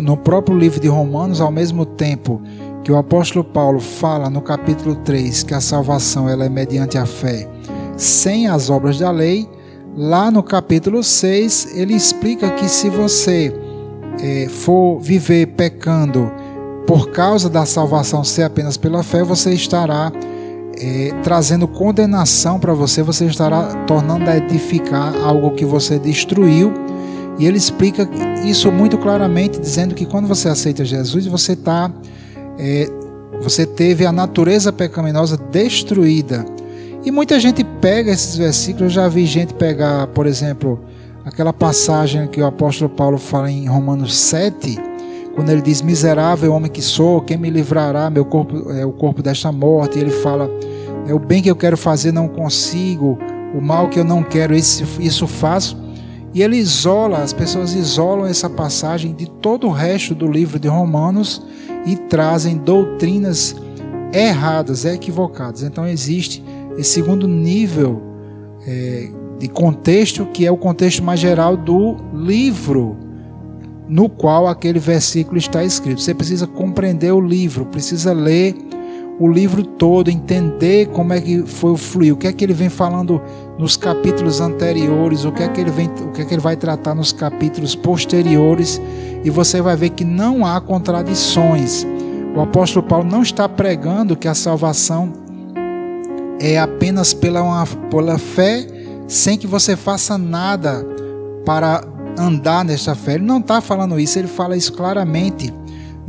no próprio livro de Romanos, ao mesmo tempo que o apóstolo Paulo fala no capítulo 3 que a salvação ela é mediante a fé, sem as obras da lei, lá no capítulo 6 ele explica que se você for viver pecando por causa da salvação ser apenas pela fé, você estará trazendo condenação para você estará tornando a edificar algo que você destruiu. E ele explica isso muito claramente, dizendo que quando você aceita Jesus, você teve a natureza pecaminosa destruída. E muita gente pega esses versículos. Eu já vi gente pegar, por exemplo, aquela passagem que o apóstolo Paulo fala em Romanos 7, quando ele diz: miserável homem que sou, quem me livrará meu corpo, o corpo desta morte? E ele fala: o bem que eu quero fazer não consigo, o mal que eu não quero, isso faço. E ele isola, as pessoas isolam essa passagem de todo o resto do livro de Romanos e trazem doutrinas erradas, equivocadas. Então existe esse segundo nível de contexto, que é o contexto mais geral do livro no qual aquele versículo está escrito. Você precisa compreender o livro, precisa ler o livro todo, entender como é que foi o fluir, o que é que ele vem falando nos capítulos anteriores, o que é que ele vai tratar nos capítulos posteriores, e você vai ver que não há contradições. O apóstolo Paulo não está pregando que a salvação é apenas pela fé, sem que você faça nada para andar nessa fé. Ele não está falando isso, ele fala isso claramente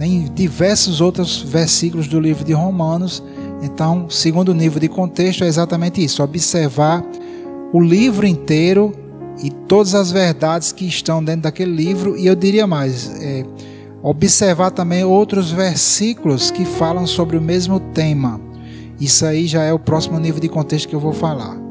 em diversos outros versículos do livro de Romanos. Então, segundo nível de contexto é exatamente isso: observar o livro inteiro e todas as verdades que estão dentro daquele livro. E eu diria mais, observar também outros versículos que falam sobre o mesmo tema. Isso aí já é o próximo nível de contexto que eu vou falar.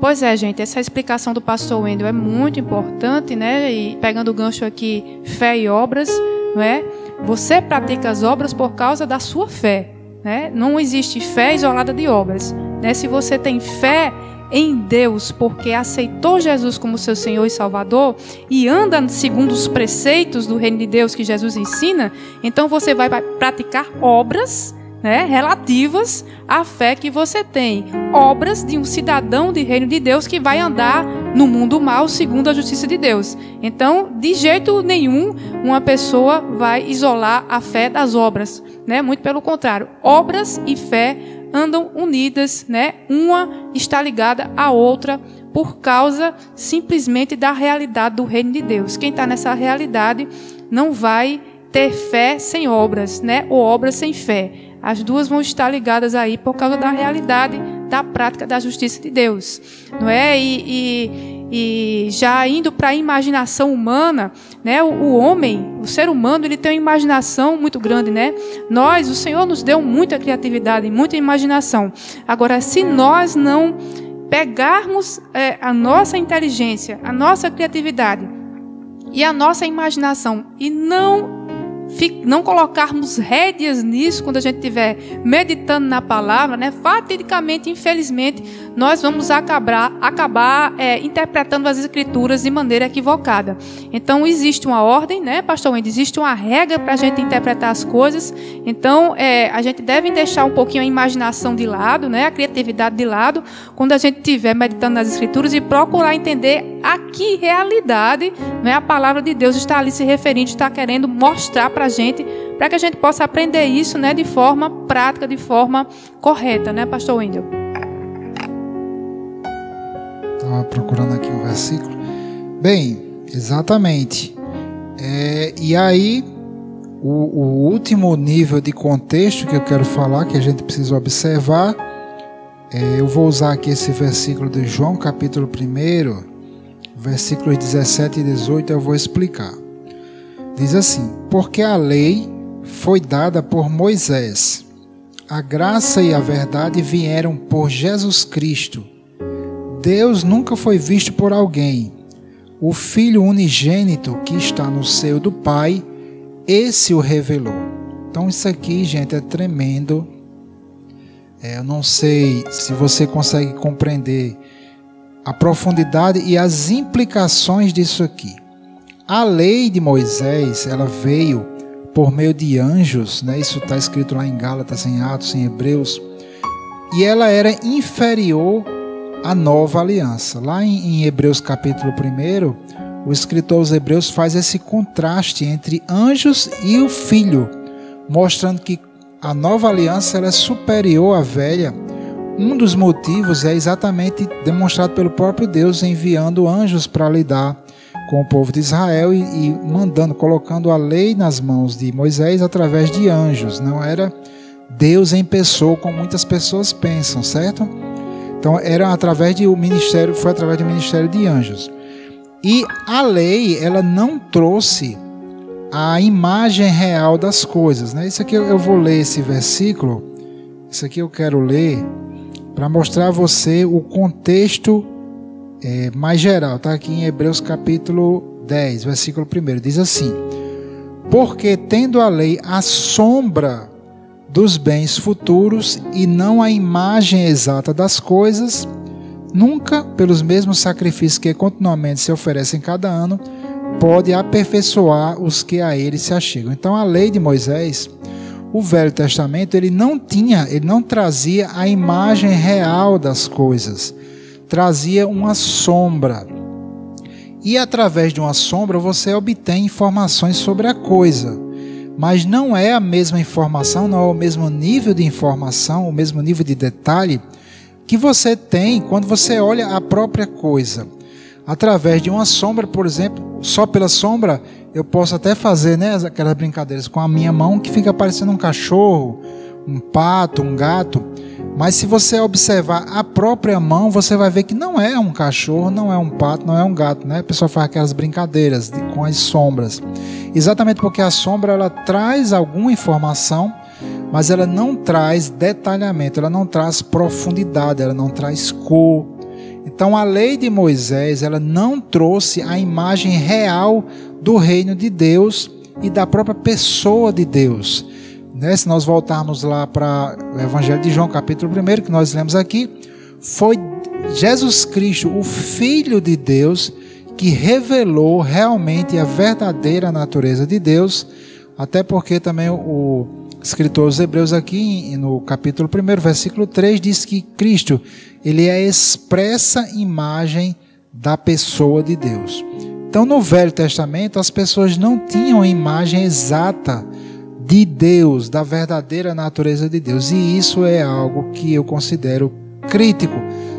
Pois é, gente, essa explicação do pastor Wendel é muito importante, né? E pegando o gancho aqui, fé e obras, não é? Você pratica as obras por causa da sua fé, né? Não existe fé isolada de obras, né? Se você tem fé em Deus porque aceitou Jesus como seu Senhor e Salvador e anda segundo os preceitos do reino de Deus que Jesus ensina, então você vai praticar obras, né, relativas à fé que você tem. Obras de um cidadão de reino de Deus que vai andar no mundo mal segundo a justiça de Deus. Então, de jeito nenhum, uma pessoa vai isolar a fé das obras, né? Muito pelo contrário. Obras e fé andam unidas, né? Uma está ligada à outra por causa simplesmente da realidade do reino de Deus. Quem está nessa realidade não vai ter fé sem obras, né? Ou obras sem fé. As duas vão estar ligadas aí por causa da realidade da prática da justiça de Deus, não é? E já indo para a imaginação humana, né? O homem, o ser humano, ele tem uma imaginação muito grande, né? O Senhor nos deu muita criatividade, muita imaginação. Agora, se nós não pegarmos a nossa inteligência, a nossa criatividade e a nossa imaginação e não colocarmos rédeas nisso quando a gente estiver meditando na palavra, né? Fatidicamente, infelizmente, nós vamos acabar interpretando as Escrituras de maneira equivocada. Então, existe uma ordem, né, pastor Wendel? Existe uma regra para a gente interpretar as coisas. Então, a gente deve deixar um pouquinho a imaginação de lado, né, a criatividade de lado, quando a gente estiver meditando nas Escrituras, e procurar entender a que realidade, né, a palavra de Deus está ali se referindo, está querendo mostrar para a gente, para que a gente possa aprender isso, né, de forma prática, de forma correta, né, pastor Wendel? Estava procurando aqui um versículo. Bem, exatamente. E aí, o último nível de contexto que eu quero falar, que a gente precisa observar, eu vou usar aqui esse versículo de João, capítulo 1, versículos 17 e 18, eu vou explicar. Diz assim: porque a lei foi dada por Moisés, a graça e a verdade vieram por Jesus Cristo. Deus nunca foi visto por alguém. O Filho unigênito que está no seio do Pai, esse o revelou. Então isso aqui, gente, é tremendo. Eu não sei se você consegue compreender a profundidade e as implicações disso aqui. A lei de Moisés, ela veio por meio de anjos, né? Isso está escrito lá em Gálatas, em Atos, em Hebreus. E ela era inferior à nova aliança. Lá em Hebreus capítulo 1, o escritor aos Hebreus faz esse contraste entre anjos e o Filho, mostrando que a nova aliança ela é superior à velha. Um dos motivos é exatamente demonstrado pelo próprio Deus, enviando anjos para lidar com o povo de Israel e colocando a lei nas mãos de Moisés através de anjos. Não era Deus em pessoa, como muitas pessoas pensam, certo? Então foi através do ministério de anjos. E a lei, ela não trouxe a imagem real das coisas, né? Isso aqui eu vou ler esse versículo, isso aqui eu quero ler para mostrar a você o contexto mais geral. Está aqui em Hebreus capítulo 10, versículo 1, diz assim: porque tendo a lei a sombra dos bens futuros e não a imagem exata das coisas, nunca, pelos mesmos sacrifícios que continuamente se oferecem cada ano, pode aperfeiçoar os que a ele se achegam. Então a lei de Moisés, o Velho Testamento, ele não trazia a imagem real das coisas, trazia uma sombra. E através de uma sombra você obtém informações sobre a coisa, mas não é a mesma informação, não é o mesmo nível de informação, o mesmo nível de detalhe que você tem quando você olha a própria coisa. Através de uma sombra, por exemplo, só pela sombra eu posso até fazer, né, aquelas brincadeiras com a minha mão que fica parecendo um cachorro, um pato, um gato. Mas se você observar a própria mão, você vai ver que não é um cachorro, não é um pato, não é um gato, né? A pessoa faz aquelas brincadeiras com as sombras. Exatamente porque a sombra ela traz alguma informação, mas ela não traz detalhamento, ela não traz profundidade, ela não traz cor. Então a lei de Moisés, ela não trouxe a imagem real do reino de Deus e da própria pessoa de Deus. Se nós voltarmos lá para o Evangelho de João, capítulo 1, que nós lemos aqui, foi Jesus Cristo, o Filho de Deus, que revelou realmente a verdadeira natureza de Deus, até porque também o escritor aos Hebreus aqui, no capítulo 1, versículo 3, diz que Cristo, ele é a expressa imagem da pessoa de Deus. Então, no Velho Testamento, as pessoas não tinham a imagem exata de Deus, da verdadeira natureza de Deus. E isso é algo que eu considero crítico,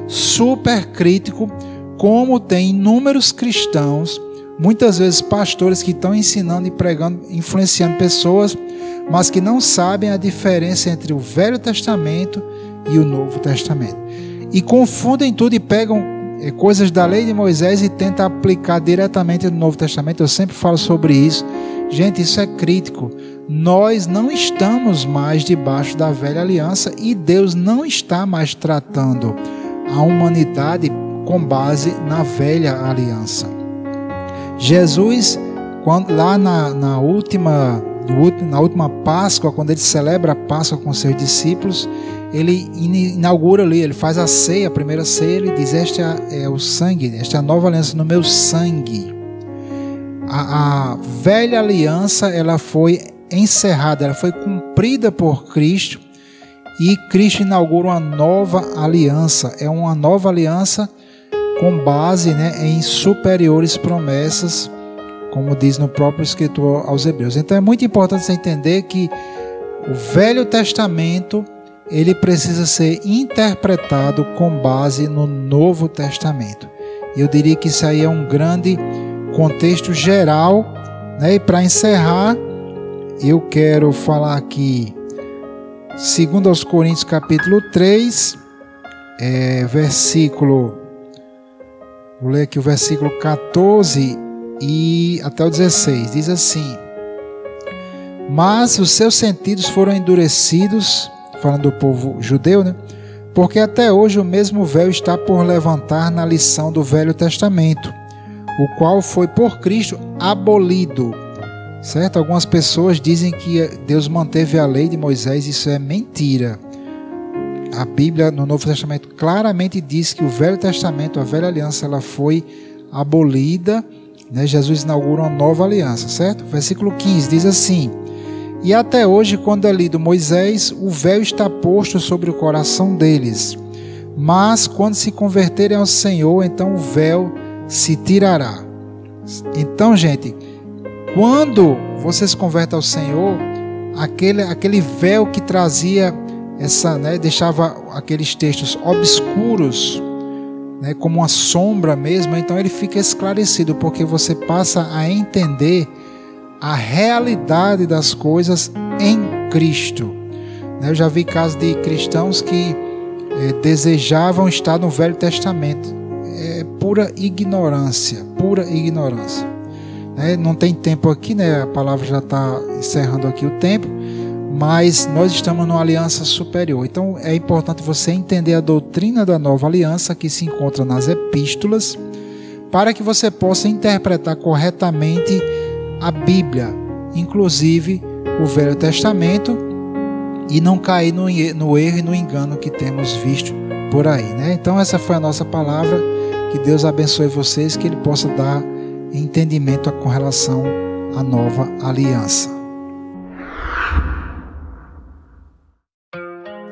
super crítico, como tem inúmeros cristãos, muitas vezes pastores que estão ensinando e pregando, influenciando pessoas, mas que não sabem a diferença entre o Velho Testamento e o Novo Testamento. E confundem tudo e pegam coisas da lei de Moisés e tentam aplicar diretamente no Novo Testamento. Eu sempre falo sobre isso. Gente, isso é crítico. Nós não estamos mais debaixo da velha aliança e Deus não está mais tratando a humanidade com base na velha aliança. Jesus, lá na última Páscoa, quando ele celebra a Páscoa com seus discípulos, ele inaugura ali, ele faz a ceia, a primeira ceia, ele diz: este é o sangue, esta é a nova aliança no meu sangue. A velha aliança, ela foi encerrada, ela foi cumprida por Cristo e Cristo inaugura uma nova aliança. É uma nova aliança com base, né, em superiores promessas, como diz no próprio escritor aos Hebreus. Então é muito importante você entender que o Velho Testamento ele precisa ser interpretado com base no Novo Testamento. Eu diria que isso aí é um grande contexto geral, né? E para encerrar, eu quero falar aqui 2 aos Coríntios capítulo 3, vou ler aqui o versículo 14 e até o 16, diz assim: mas os seus sentidos foram endurecidos, falando do povo judeu, né? Porque até hoje o mesmo véu está por levantar na lição do Velho Testamento, o qual foi por Cristo abolido. Certo? Algumas pessoas dizem que Deus manteve a lei de Moisés. Isso é mentira. A Bíblia no Novo Testamento claramente diz que o Velho Testamento, a velha aliança, ela foi abolida, né? Jesus inaugura uma nova aliança, certo? Versículo 15 diz assim: e até hoje, quando é lido Moisés, o véu está posto sobre o coração deles, mas quando se converterem ao Senhor, então o véu se tirará. Então, gente, quando você se converte ao Senhor, aquele véu que trazia essa, né, deixava aqueles textos obscuros, né, como uma sombra mesmo, então ele fica esclarecido, porque você passa a entender a realidade das coisas em Cristo. Eu já vi casos de cristãos que desejavam estar no Velho Testamento. É pura ignorância, pura ignorância. Não tem tempo aqui, né? A palavra já está encerrando aqui o tempo, mas nós estamos numa aliança superior. Então é importante você entender a doutrina da nova aliança que se encontra nas epístolas, para que você possa interpretar corretamente a Bíblia, inclusive o Velho Testamento, e não cair no erro e no engano que temos visto por aí, né? Então essa foi a nossa palavra. Que Deus abençoe vocês, que Ele possa dar entendimento com relação à nova aliança.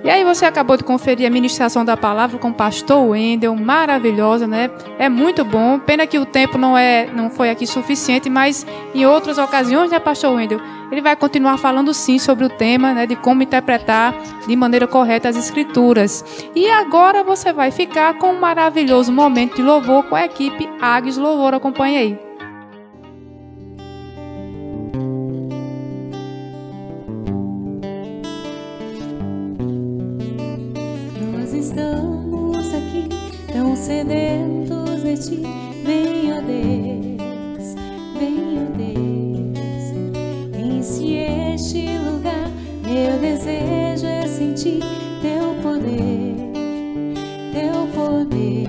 E aí você acabou de conferir a ministração da palavra com o pastor Wendel, maravilhosa, né? É muito bom, pena que o tempo não foi aqui suficiente, mas em outras ocasiões, né, pastor Wendel, ele vai continuar falando sim sobre o tema, né, de como interpretar de maneira correta as escrituras. E agora você vai ficar com um maravilhoso momento de louvor com a equipe Águias Louvor. Acompanhe aí. Estamos aqui tão sedentos de ti, vem, ó Deus, enche este lugar. Meu desejo é sentir teu poder, teu poder.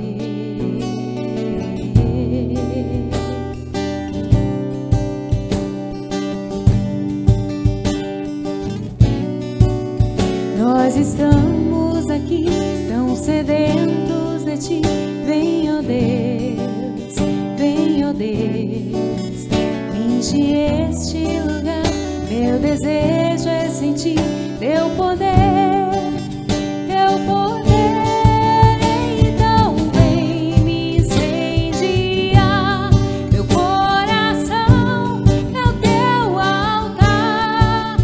Nós estamos aqui tão sedentos de ti, vem, ó Deus, enche este lugar. Meu desejo é sentir teu poder, teu poder. Então vem me incendiar, meu coração é o teu altar.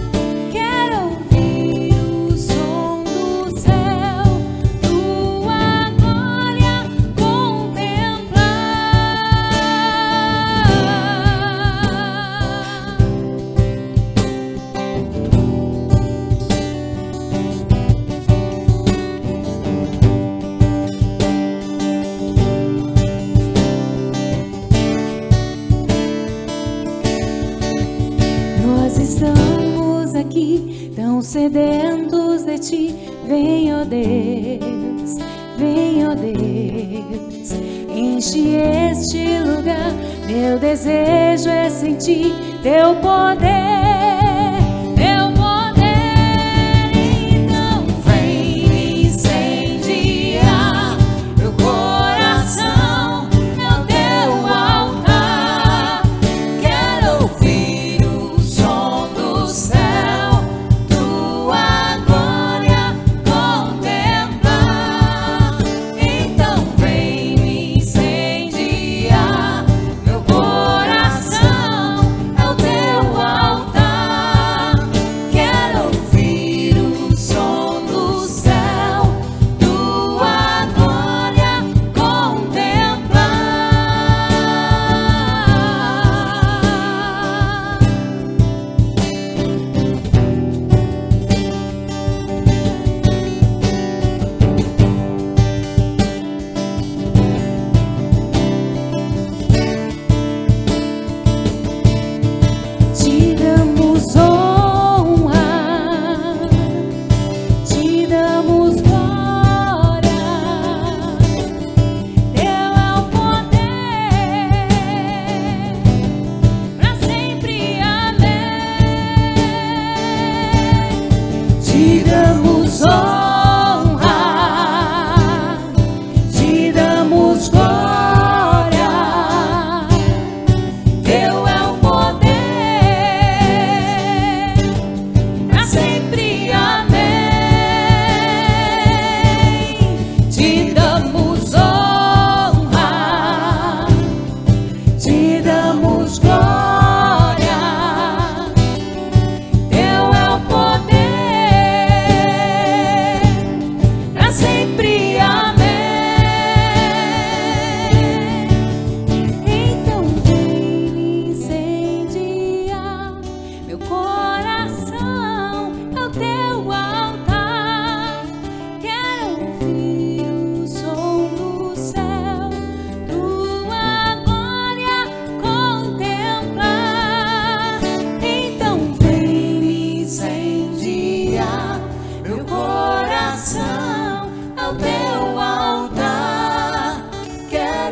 Quero ouvir o som do céu, tua glória contemplar. Nós estamos aqui tão sedentos de ti, vem, ó Deus, enche este lugar. Meu desejo é sentir teu poder, teu poder. Então vem me incendiar, meu coração é o teu altar. Quero ouvir o som do céu, tua glória contemplar. Então vem me incendiar, meu coração é o teu altar.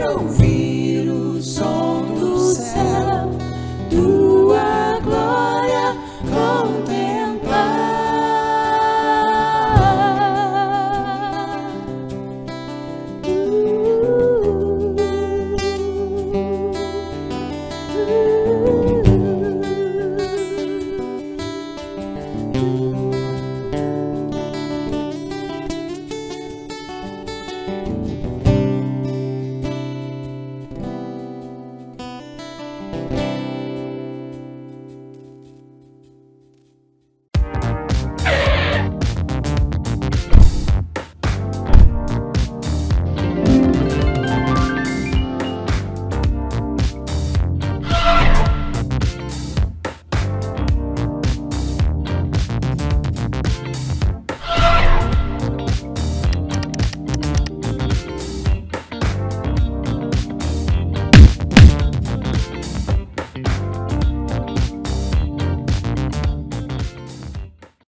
ouvir.